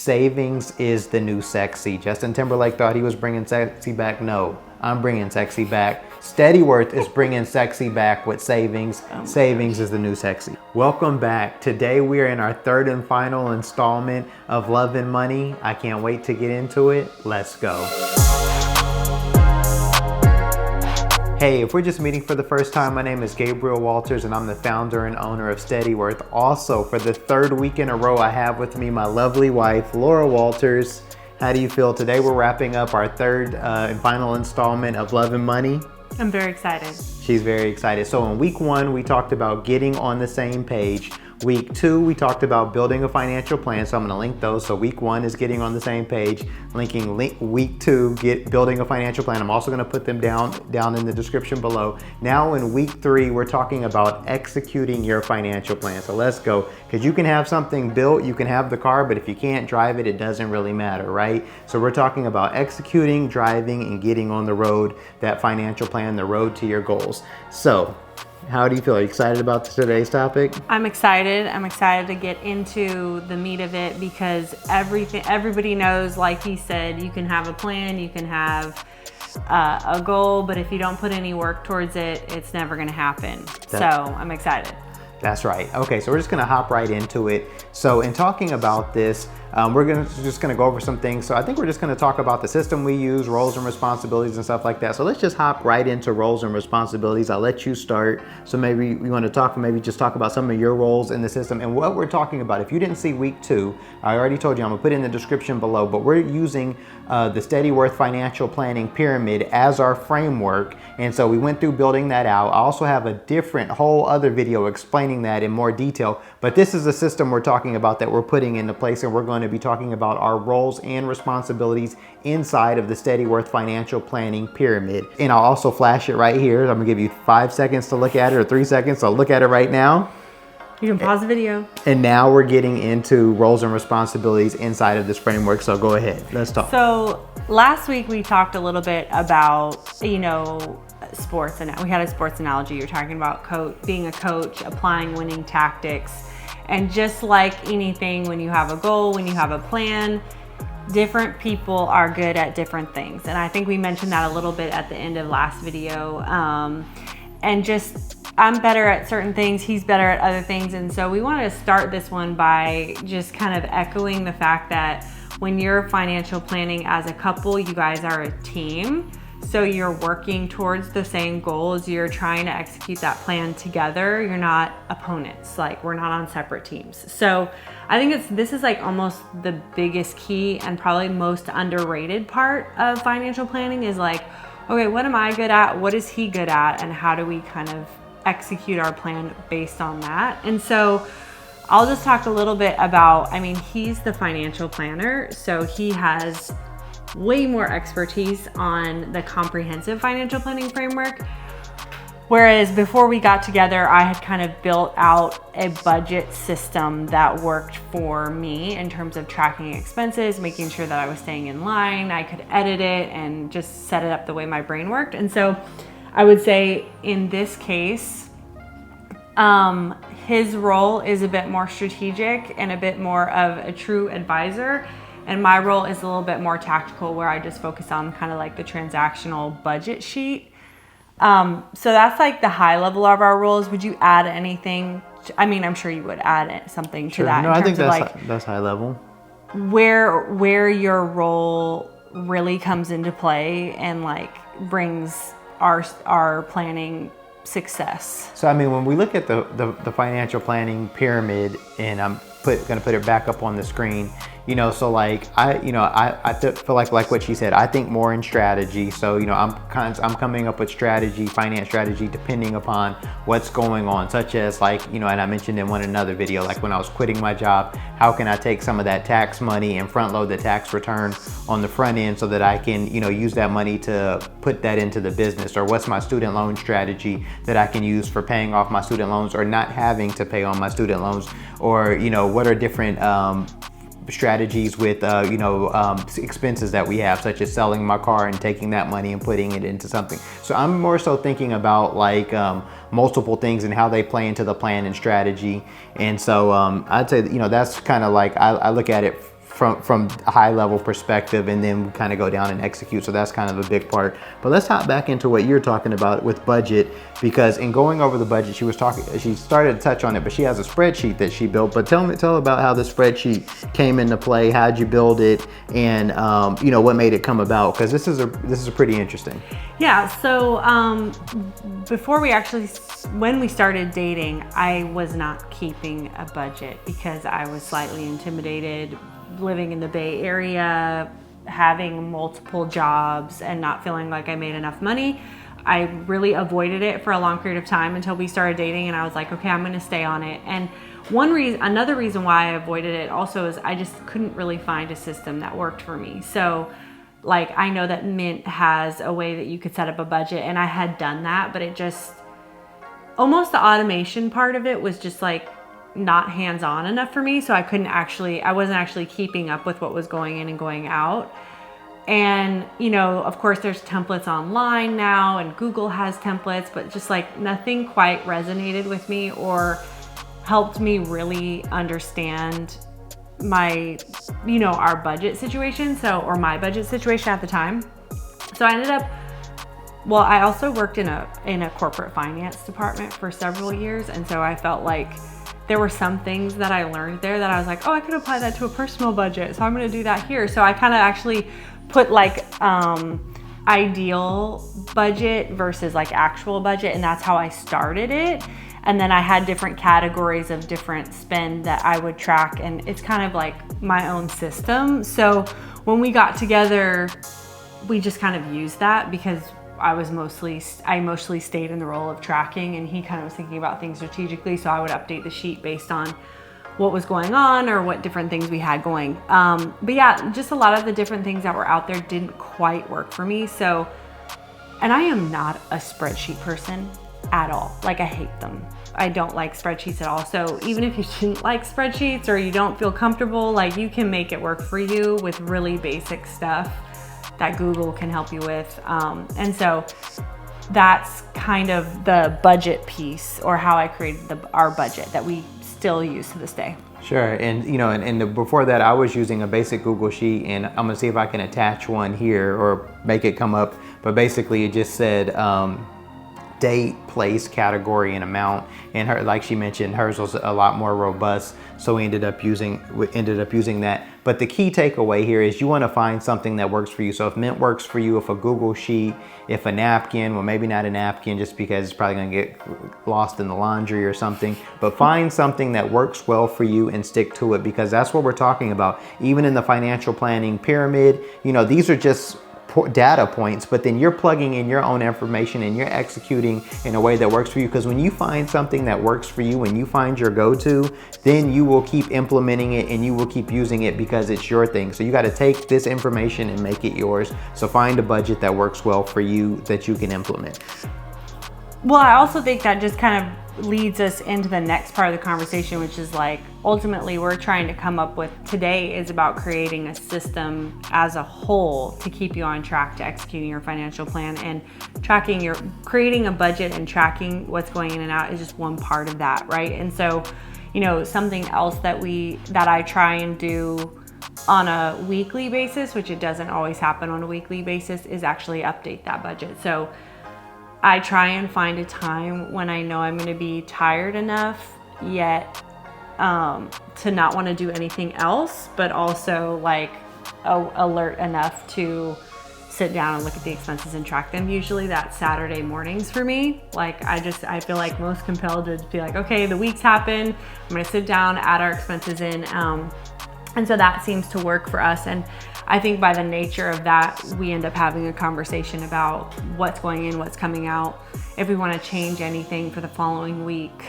savings is the new sexy. Justin Timberlake thought he was bringing sexy back. No, I'm bringing sexy back. Steadyworth is bringing sexy back with savings. Savings is the new sexy. Welcome back. Today we are in our third and final installment of Love and Money. I can't wait to get into it. Let's go. Hey, if we're just meeting for the first time, my name is Gabriel Walters and I'm the founder and owner of Steadyworth. Also, for the third week in a row, I have with me my lovely wife, Laura Walters. How do you feel? Today we're wrapping up our third and final installment of Love and Money. I'm very excited. She's very excited. So in week one, we talked about getting on the same page. Week two, we talked about building a financial plan. So I'm gonna link those. So week one is getting on the same page. Linking week two, building a financial plan. I'm also gonna put them down in the description below. Now in week three, we're talking about executing your financial plan. So let's go. Because you can have something built, you can have the car, but if you can't drive it, it doesn't really matter, right? So we're talking about executing, driving, and getting on the road, that financial plan, the road to your goals. So, how do you feel? Are you excited about today's topic? I'm excited. I'm excited to get into the meat of it because everybody knows, like he said, you can have a plan, you can have a goal, but if you don't put any work towards it, it's never going to happen. So I'm excited. That's right. Okay, so we're just gonna hop right into it. So in talking about this, we're just gonna go over some things. So I think we're just gonna talk about the system we use, roles and responsibilities and stuff like that. So let's just hop right into roles and responsibilities. I'll let you start. So maybe we wanna talk about some of your roles in the system and what we're talking about. If you didn't see week two, I already told you, I'm gonna put it in the description below, but we're using the Steadyworth Financial Planning Pyramid as our framework. And so we went through building that out. I also have a whole other video explaining that in more detail, but this is the system we're talking about that we're putting into place, and we're going to be talking about our roles and responsibilities inside of the Steadyworth Financial Planning Pyramid. And I'll also flash it right here. I'm gonna give you 5 seconds to look at it, or 3 seconds, so look at it right now. You can pause the video. And now we're getting into roles and responsibilities inside of this framework, so go ahead, let's talk. So last week we talked a little bit about, sports, and we had a sports analogy. You're talking about being a coach, applying winning tactics. And just like anything, when you have a goal, when you have a plan, different people are good at different things. And I think we mentioned that a little bit at the end of last video. And just, I'm better at certain things, he's better at other things. And so we wanted to start this one by just kind of echoing the fact that when you're financial planning as a couple, you guys are a team. So you're working towards the same goals. You're trying to execute that plan together. You're not opponents. Like, we're not on separate teams. So I think this is like almost the biggest key and probably most underrated part of financial planning is like, okay, what am I good at? What is he good at? And how do we kind of execute our plan based on that? And so I'll just talk a little bit about, he's the financial planner, so he has way more expertise on the comprehensive financial planning framework. Whereas before we got together, I had kind of built out a budget system that worked for me in terms of tracking expenses, making sure that I was staying in line, I could edit it and just set it up the way my brain worked. And so I would say in this case, his role is a bit more strategic and a bit more of a true advisor. And my role is a little bit more tactical, where I just focus on kind of like the transactional budget sheet. So that's like the high level of our roles. Would you add anything? I'm sure you would add something to that. No, I think that's high level. Where your role really comes into play and like brings our planning success. So when we look at the financial planning pyramid, and I'm gonna put it back up on the screen. So like I feel like what she said, I think more in strategy. So I'm coming up with finance strategy, depending upon what's going on, such as and I mentioned in another video, like when I was quitting my job, how can I take some of that tax money and front load the tax return on the front end so that I can use that money to put that into the business? Or what's my student loan strategy that I can use for paying off my student loans or not having to pay on my student loans? Or what are different strategies with expenses that we have, such as selling my car and taking that money and putting it into something. So I'm more so thinking about multiple things and how they play into the plan and strategy. And so I'd say that's kind of like I look at it from a high level perspective, and then kind of go down and execute. So that's kind of a big part. But let's hop back into what you're talking about with budget, because in going over the budget, she started to touch on it, but she has a spreadsheet that she built. But tell about how the spreadsheet came into play. How'd you build it, and what made it come about? Because this is pretty interesting. Yeah. So when we started dating, I was not keeping a budget because I was slightly intimidated living in the Bay Area, having multiple jobs and not feeling like I made enough money. I really avoided it for a long period of time until we started dating, and I was like, okay, I'm going to stay on it. And another reason why I avoided it also is I just couldn't really find a system that worked for me. So like, I know that Mint has a way that you could set up a budget, and I had done that, but it just, almost the automation part of it was just like not hands-on enough for me. So I wasn't actually keeping up with what was going in and going out. And, of course there's templates online now, and Google has templates, but just like nothing quite resonated with me or helped me really understand our budget situation. Or my budget situation at the time. So I also worked in a corporate finance department for several years. And so I felt like there were some things that I learned there that I was like, oh, I could apply that to a personal budget. So I'm going to do that here. So I kind of actually put like ideal budget versus like actual budget. And that's how I started it. And then I had different categories of different spend that I would track. And it's kind of like my own system. So when we got together, we just kind of used that because I mostly stayed in the role of tracking, and he kind of was thinking about things strategically. So I would update the sheet based on what was going on or what different things we had going. But yeah, just a lot of the different things that were out there didn't quite work for me. So, and I am not a spreadsheet person at all. Like, I hate them. I don't like spreadsheets at all. So even if you didn't like spreadsheets or you don't feel comfortable, like, you can make it work for you with really basic stuff that Google can help you with. And so that's kind of the budget piece, or how I created our budget that we still use to this day. Sure, and before that, I was using a basic Google sheet, and I'm gonna see if I can attach one here or make it come up. But basically, it just said date, place, category, and amount. And her, like she mentioned, hers was a lot more robust, so we ended up using that. But the key takeaway here is you want to find something that works for you. So if Mint works for you, if a Google sheet, if a napkin, well, maybe not a napkin just because it's probably going to get lost in the laundry or something, but find something that works well for you and stick to it, because that's what we're talking about. Even in the financial planning pyramid, these are just data points, but then you're plugging in your own information and you're executing in a way that works for you. Because when you find something that works for you, when you find your go-to, then you will keep implementing it and you will keep using it because it's your thing. So you got to take this information and make it yours. So find a budget that works well for you that you can implement. Well, I also think that just kind of leads us into the next part of the conversation, which is like, ultimately we're trying to come up with, today is about creating a system as a whole to keep you on track to executing your financial plan, and creating a budget and tracking what's going in and out is just one part of that, right? And so, something else that I try and do on a weekly basis, which it doesn't always happen on a weekly basis, is actually update that budget. So I try and find a time when I know I'm going to be tired enough yet to not want to do anything else, but also like alert enough to sit down and look at the expenses and track them. Usually that's Saturday mornings for me. Like, I feel like most compelled to be like, okay, the week's happened. I'm going to sit down, add our expenses in. And so that seems to work for us. And I think by the nature of that, we end up having a conversation about what's going in, what's coming out, if we want to change anything for the following week.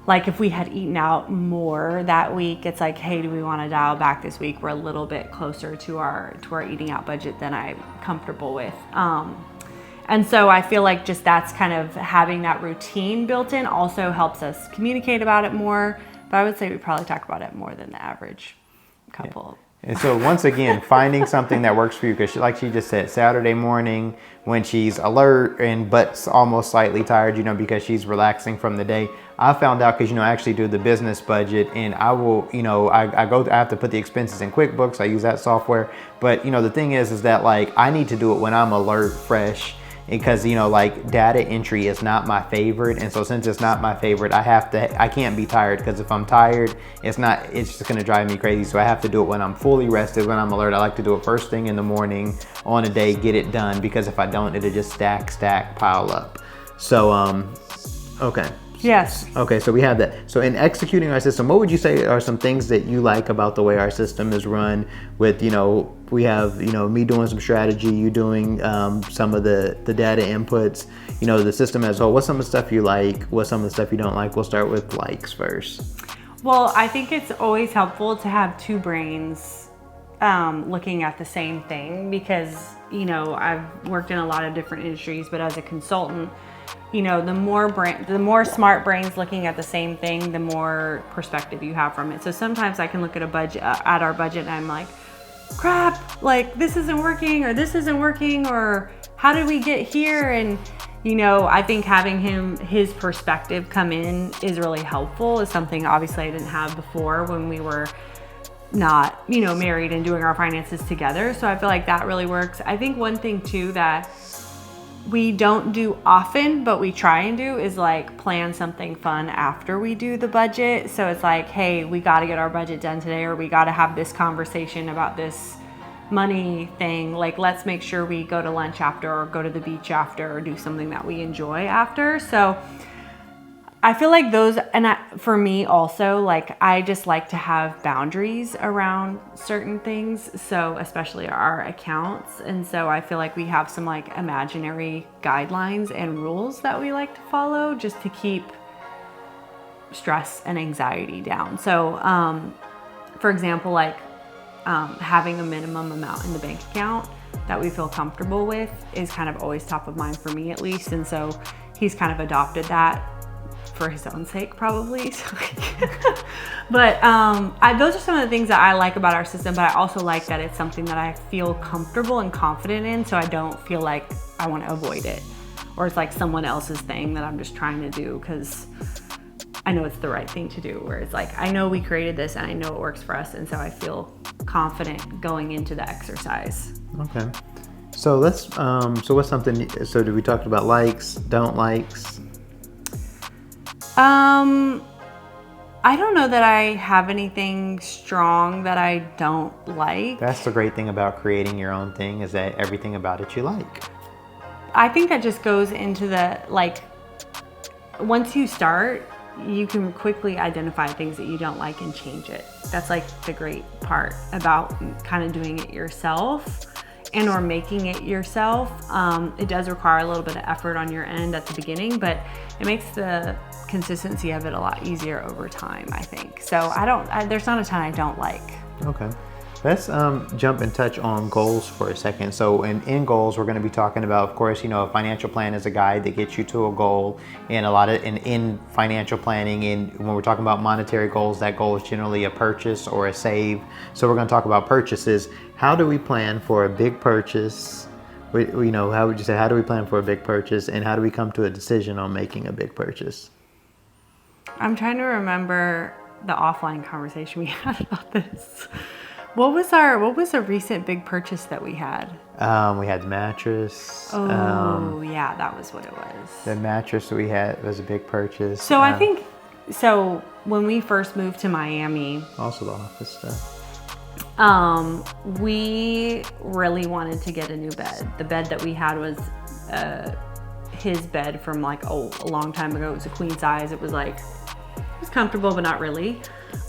Like, if we had eaten out more that week, it's like, hey, do we want to dial back this week? We're a little bit closer to our eating out budget than I'm comfortable with. And so I feel like just that's kind of having that routine built in also helps us communicate about it more. But I would say we probably talk about it more than the average couple. Yeah. And so once again, finding something that works for you, because like she just said, Saturday morning when she's alert but almost slightly tired, because she's relaxing from the day, I found out, because, you know, I actually do the business budget, and I will, you know, I have to put the expenses in QuickBooks. I use that software. But, you know, the thing is that like I need to do it when I'm alert, fresh, because, you know, like data entry is not my favorite. And so since it's not my favorite, I can't be tired, because if I'm tired, it's just gonna drive me crazy. So I have to do it when I'm fully rested, when I'm alert. I like to do it first thing in the morning on a day, get it done, because if I don't, it'll just stack, pile up. So, okay. Yes. Okay, so we have that. So in executing our system, what would you say are some things that you like about the way our system is run with, you know, we have, you know, me doing some strategy, you doing some of the data inputs, you know, the system as a whole. What's some of the stuff you like? What's some of the stuff you don't like? We'll start with likes first. Well, I think it's always helpful to have two brains looking at the same thing, because, you know, I've worked in a lot of different industries, but as a consultant, you know, the more smart brains looking at the same thing, the more perspective you have from it. So sometimes I can look at our budget, and I'm like, crap, like this isn't working, or how did we get here? And, you know, I think having his perspective come in is really helpful. Is something obviously I didn't have before when we were not, you know, married and doing our finances together. So I feel like that really works. I think one thing too that we don't do often, but we try and do, is like plan something fun after we do the budget. So it's like, hey, we got to get our budget done today, or we got to have this conversation about this money thing. Like, let's make sure we go to lunch after, or go to the beach after, or do something that we enjoy after. So I feel like those, and for me also, like I just like to have boundaries around certain things. So especially our accounts. And so I feel like we have some like imaginary guidelines and rules that we like to follow just to keep stress and anxiety down. So, for example, like having a minimum amount in the bank account that we feel comfortable with is kind of always top of mind for me, at least. And so he's kind of adopted that for his own sake, probably. But those are some of the things that I like about our system, but I also like that it's something that I feel comfortable and confident in, so I don't feel like I want to avoid it, or it's like someone else's thing that I'm just trying to do because I know it's the right thing to do, where it's like, I know we created this and I know it works for us, and so I feel confident going into the exercise. Okay. So let's, so what's something, so did we talk about likes, don't likes? I don't know that I have anything strong that I don't like. That's the great thing about creating your own thing, is that everything about it you like. I think that just goes into the, like, once you start, you can quickly identify things that you don't like and change it. That's like the great part about kind of doing it yourself and or making it yourself. It does require a little bit of effort on your end at the beginning, but it makes the consistency of it a lot easier over time, I think. So there's not a ton I don't like. Okay. Let's jump and touch on goals for a second. So in goals, we're going to be talking about, of course, you know, a financial plan is a guide that gets you to a goal, and in financial planning, and when we're talking about monetary goals, that goal is generally a purchase or a save. So we're going to talk about purchases. How do we plan for a big purchase? You know, how would you say, how do we plan for a big purchase, and how do we come to a decision on making a big purchase? I'm trying to remember the offline conversation we had about this. What was a recent big purchase that we had? We had the mattress. Oh, yeah, that was what it was. The mattress we had was a big purchase. So I think, when we first moved to Miami, also the office stuff. We really wanted to get a new bed. The bed that we had was his bed from like a long time ago. It was a queen size. It was comfortable, but not really.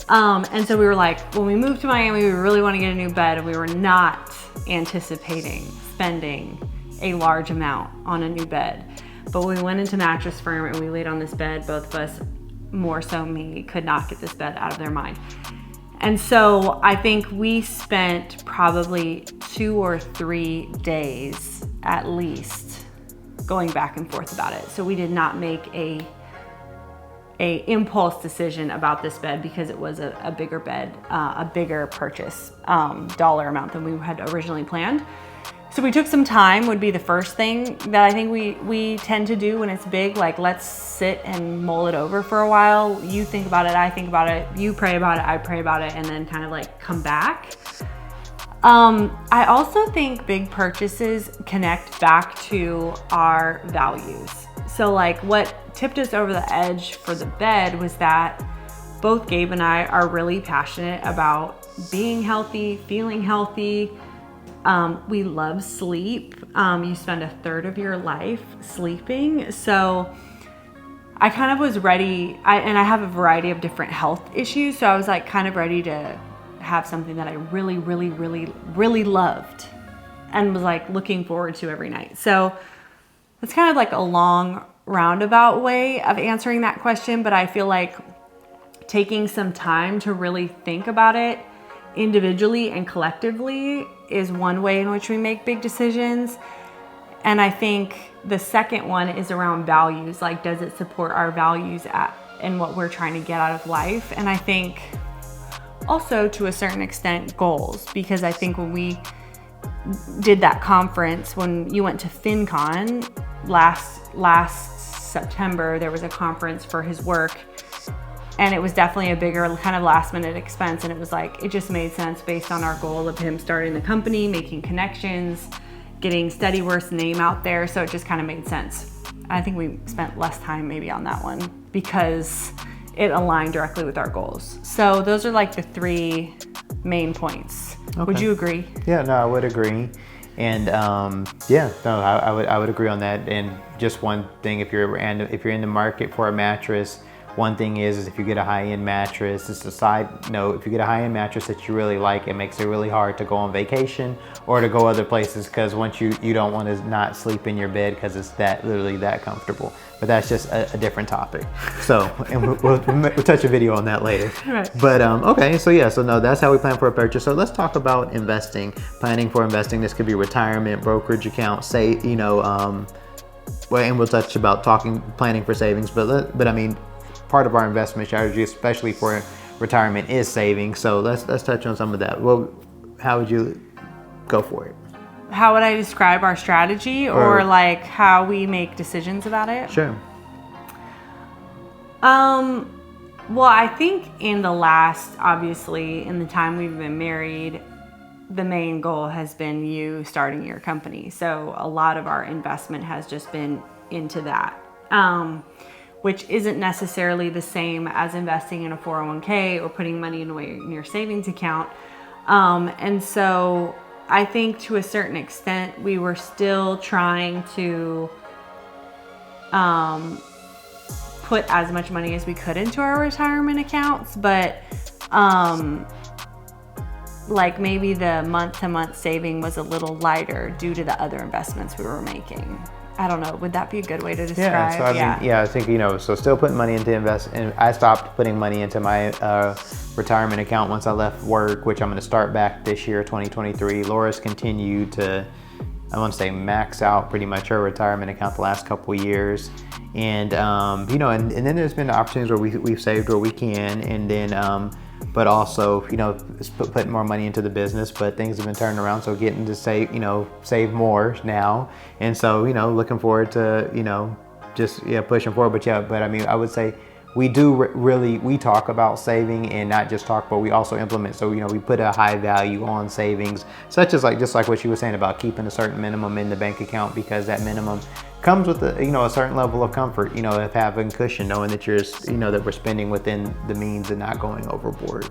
And so we were like, when we moved to Miami, we really want to get a new bed, and we were not anticipating spending a large amount on a new bed. But we went into Mattress Firm and we laid on this bed. Both of us, more so me, could not get this bed out of their mind. And so I think we spent probably 2 or 3 days at least going back and forth about it. So we did not make a impulse decision about this bed because it was a bigger bed, a bigger purchase, dollar amount than we had originally planned. So we took some time would be the first thing that I think we tend to do when it's big. Like, let's sit and mull it over for a while. You think about it, I think about it, you pray about it, I pray about it, and then kind of like come back. I also think big purchases connect back to our values. So like what tipped us over the edge for the bed was that both Gabe and I are really passionate about being healthy, feeling healthy. We love sleep. You spend a third of your life sleeping. So I kind of was ready, and I have a variety of different health issues. So I was like kind of ready to have something that I really, really, really, really loved and was like looking forward to every night. So it's kind of like a long roundabout way of answering that question, but I feel like taking some time to really think about it individually and collectively is one way in which we make big decisions. And I think the second one is around values. Like, does it support our values and what we're trying to get out of life? And I think also to a certain extent goals, because I think when we did that conference, when you went to FinCon last September, there was a conference for his work, and it was definitely a bigger kind of last minute expense. And it was like, it just made sense based on our goal of him starting the company, making connections, getting Steadyworth's name out there. So it just kind of made sense. I think we spent less time maybe on that one because it aligned directly with our goals. So those are like the three main points. Okay. Would you agree? Yeah, no, I would agree. And I would agree on that. And just one thing, if you're in the market for a mattress, one thing is if you get a high-end mattress, it's a side note, if you get a high-end mattress that you really like, it makes it really hard to go on vacation or to go other places, because once you don't want to not sleep in your bed because it's literally that comfortable. But that's just a different topic. So, and we'll touch a video on that later. Right. But okay, so no, that's how we plan for a purchase. So let's talk about investing, planning for investing. This could be retirement, brokerage account, and we'll touch about planning for savings. But I mean, part of our investment strategy, especially for retirement, is saving. So let's touch on some of that. Well, how would you go for it? How would I describe our strategy, or like how we make decisions about it? Sure. Well, I think in the time we've been married, the main goal has been you starting your company. So a lot of our investment has just been into that. Which isn't necessarily the same as investing in a 401k or putting money in your savings account. And so I think to a certain extent, we were still trying to put as much money as we could into our retirement accounts, but like maybe the month-to-month saving was a little lighter due to the other investments we were making. I don't know. Would that be a good way to describe? I think, so still putting money into and I stopped putting money into my retirement account once I left work, which I'm going to start back this year, 2023. Laura's continued to, I want to say, max out pretty much her retirement account the last couple of years. And, and then there's been opportunities where we've saved where we can, and then, but also, putting more money into the business, but things have been turning around. So getting to save more now. And so, looking forward to, pushing forward. But I mean, I would say we do we talk about saving, and not just talk, but we also implement. So, we put a high value on savings, such as just like what she was saying about keeping a certain minimum in the bank account, because that minimum comes with a certain level of comfort, of having cushion, knowing that that we're spending within the means and not going overboard.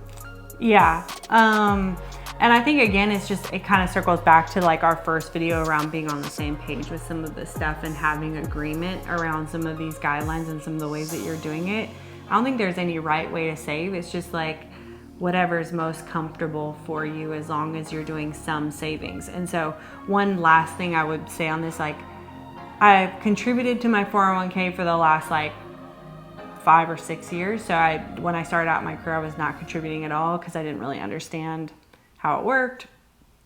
Yeah. And I think, again, it kind of circles back to like our first video around being on the same page with some of this stuff and having agreement around some of these guidelines and some of the ways that you're doing it. I don't think there's any right way to save. It's just like whatever's most comfortable for you, as long as you're doing some savings. And so one last thing I would say on this, like, I've contributed to my 401k for the last 5 or 6 years. So when I started out my career, I was not contributing at all because I didn't really understand how it worked.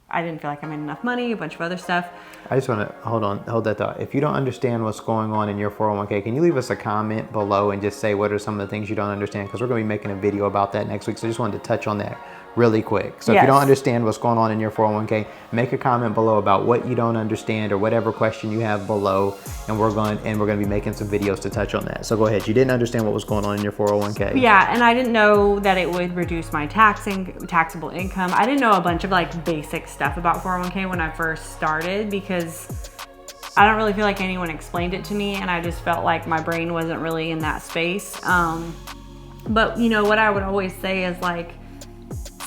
I didn't feel like I made enough money, a bunch of other stuff. I just want to hold that thought. If you don't understand what's going on in your 401k, can you leave us a comment below and just say what are some of the things you don't understand? Because we're going to be making a video about that next week. So I just wanted to touch on that really quick. So if you don't understand what's going on in your 401k, make a comment below about what you don't understand or whatever question you have below, and we're going to be making some videos to touch on that. So go ahead. You didn't understand what was going on in your 401k. Yeah, and I didn't know that it would reduce my taxable income. I didn't know a bunch of like basic stuff about 401k when I first started, because I don't really feel like anyone explained it to me, and I just felt like my brain wasn't really in that space. But you know what I would always say is like,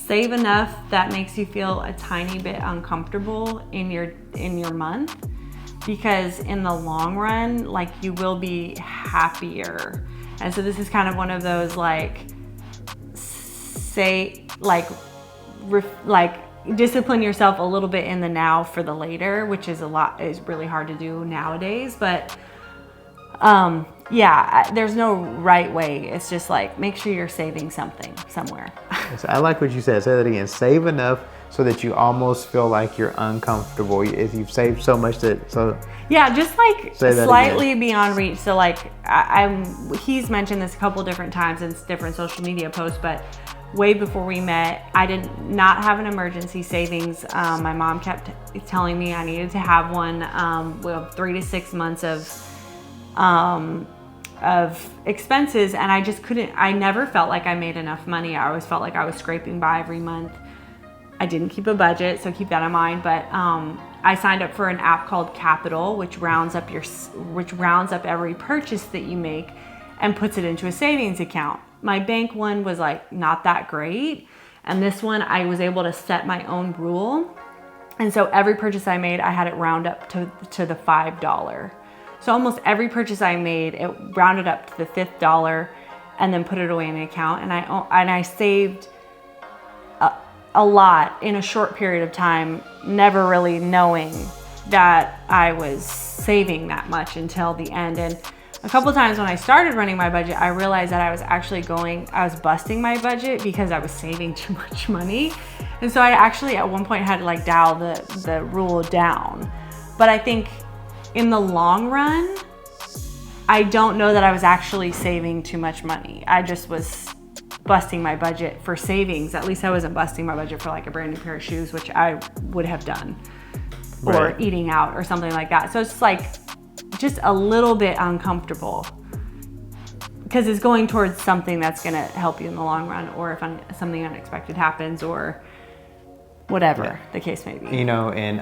save enough that makes you feel a tiny bit uncomfortable in your month, because in the long run, like, you will be happier. And so this is kind of one of those like, discipline yourself a little bit in the now for the later, which is really hard to do nowadays. But yeah, there's no right way. It's just like, make sure you're saving something somewhere. I like what you said. Say that again. Save enough so that you almost feel like you're uncomfortable. If you've saved so much yeah, just like slightly beyond reach. So like, he's mentioned this a couple different times in different social media posts, but way before we met, I did not have an emergency savings. My mom kept telling me I needed to have one. We have 3 to 6 months of expenses, and I just couldn't. I never felt like I made enough money. I always felt like I was scraping by every month. I didn't keep a budget, so keep that in mind. But I signed up for an app called Capital, which rounds up every purchase that you make and puts it into a savings account. My bank one was like not that great, and this one I was able to set my own rule, and so every purchase I made, I had it round up to the $5. So almost every purchase I made, it rounded up to the fifth dollar, and then put it away in an account. And I saved a lot in a short period of time, never really knowing that I was saving that much until the end. And a couple times when I started running my budget, I realized that I was busting my budget because I was saving too much money. And so I actually at one point had to like dial the rule down. But I think in the long run, I don't know that I was actually saving too much money. I just was busting my budget for savings. At least I wasn't busting my budget for like a brand new pair of shoes, which I would have done, or eating out or something like that. So it's like just a little bit uncomfortable, because it's going towards something that's going to help you in the long run, or if something unexpected happens, or whatever the case may be. You know, and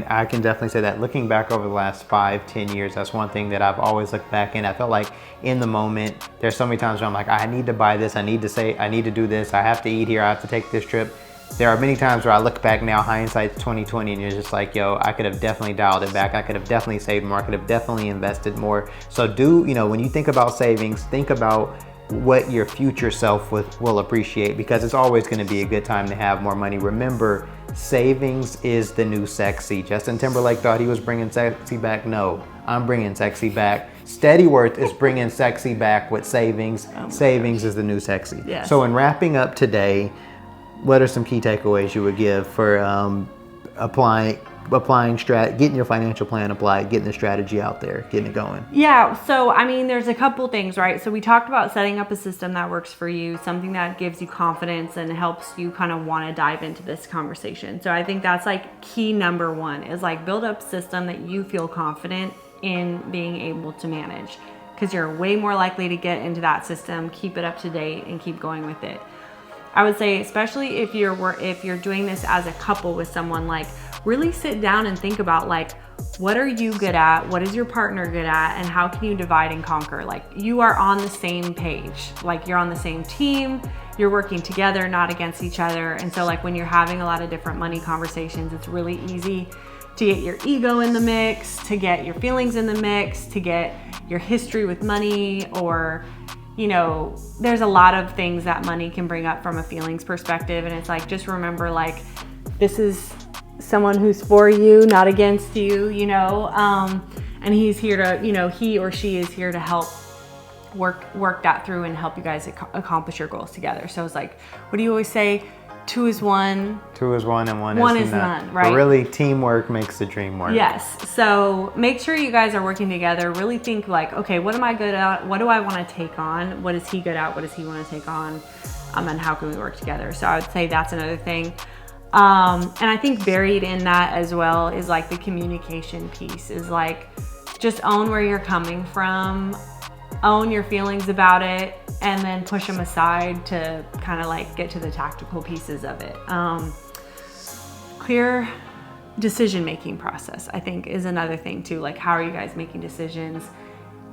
I can definitely say that looking back over the last 5-10 years, that's one thing that I've always looked back in. I felt like in the moment, there's so many times where I'm like, I need to buy this, I need to do this, I have to eat here, I have to take this trip. There are many times where I look back now, hindsight's 2020, and you're just like, yo, I could have definitely dialed it back. I could have definitely saved more. I could have definitely invested more. So when you think about savings, think about what your future self will appreciate, because it's always going to be a good time to have more money. Remember, savings is the new sexy. Justin Timberlake thought he was bringing sexy back. No, I'm bringing sexy back. Steadyworth is bringing sexy back with savings. Savings is the new sexy. Yes. So in wrapping up today, what are some key takeaways you would give for getting your financial plan applied, getting the strategy out there, getting it going? Yeah, so I mean, there's a couple things, right? So we talked about setting up a system that works for you, something that gives you confidence and helps you kind of want to dive into this conversation. So I think that's like key number one, is like build up a system that you feel confident in being able to manage, because you're way more likely to get into that system, keep it up to date, and keep going with it. I would say, especially if you're doing this as a couple with someone, like really sit down and think about like, what are you good at? What is your partner good at? And how can you divide and conquer? Like, you are on the same page, like you're on the same team, you're working together, not against each other. And so like when you're having a lot of different money conversations, it's really easy to get your ego in the mix, to get your feelings in the mix, to get your history with money, or there's a lot of things that money can bring up from a feelings perspective. And it's like, just remember, like, this is someone who's for you, not against you, and he's here to, he or she is here to help work that through and help you guys accomplish your goals together. So it's like, what do you always say? 2 is 1. 2 is 1 and 1 is none, right? But really, teamwork makes the dream work. Yes. So make sure you guys are working together. Really think like, okay, what am I good at? What do I want to take on? What is he good at? What does he want to take on? And how can we work together? So I would say that's another thing. And I think buried in that as well is like the communication piece, is like just own where you're coming from, own your feelings about it, and then push them aside to kind of like get to the tactical pieces of it. Clear decision-making process, I think, is another thing too. Like, how are you guys making decisions,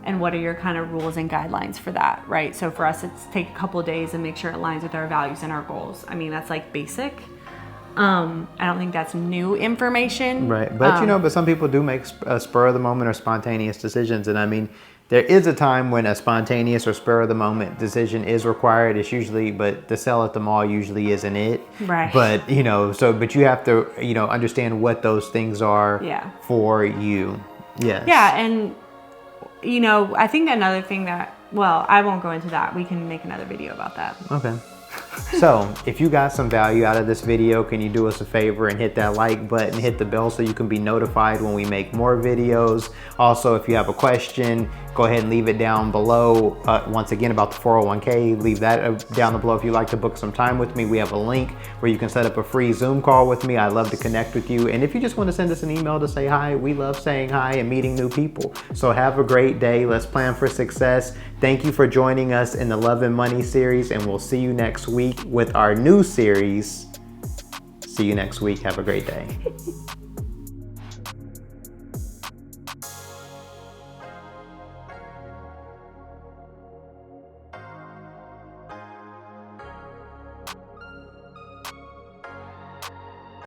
and what are your kind of rules and guidelines for that, right? So for us, it's take a couple of days and make sure it aligns with our values and our goals. I mean, that's like basic. I don't think that's new information. Right, but but some people do make a spur of the moment or spontaneous decisions, and I mean, there is a time when a spontaneous or spur of the moment decision is required. It's usually, but the sale at the mall usually isn't it. Right. But but you have to understand what those things are for you. Yes. Yeah, and I think another thing that, well, I won't go into that. We can make another video about that. Okay. So if you got some value out of this video, can you do us a favor and hit that like button, hit the bell so you can be notified when we make more videos. Also, if you have a question, go ahead and leave it down below. Once again, about the 401k, leave that down below. If you'd like to book some time with me, we have a link where you can set up a free Zoom call with me. I'd love to connect with you. And if you just want to send us an email to say hi, we love saying hi and meeting new people. So have a great day. Let's plan for success. Thank you for joining us in the Love and Money series, and we'll see you next week with our new series. See you next week. Have a great day.